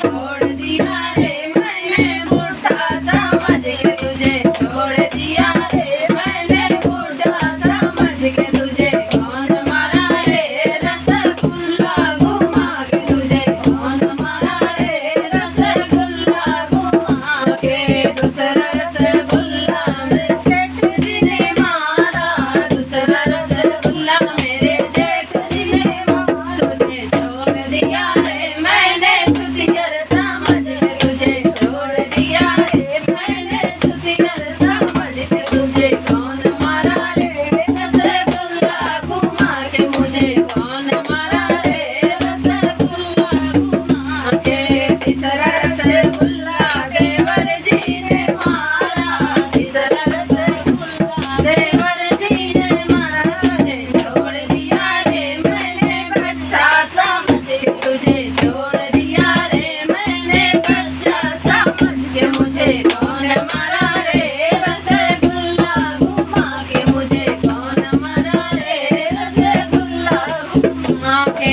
छोड़ दिया रे मैंने बूढ़ा समझ के तुझे छोड़ दिया रे मैंने बूढ़ा समझ के तुझे कौन मारा रे रसगुल्ला घुमा के तुझे कौन मारा रे रसगुल्ला घुमा के दूसरा रसगुल्ला मेरे जेठ जी ने मारा दूसरा रसगुल्ला मेरे जेठ जी ने मारा तुझे छोड़ दिया रे मैंने छुतियर समझ के तुझे छोड़ दिया रे मैंने छुतियर समझ के तुझे कौन मारा रे रसगुल्ला घुमा के मुझे कौन मारा रे रसगुल्ला घुमा के तीसरा रसगुल्ला देवर जी ने मारा तीसरा रसगुल्ला देवर जी ने मारा तुझे छोड़ दिया रे मैंने बच्चा समझ के तुझे छोड़ दिया रे मैंने बच्चा समझ के मुझे कौन मारा रे रसगुल्ला घुमा के मुझे कौन मारा रे रसगुल्ला घुमा के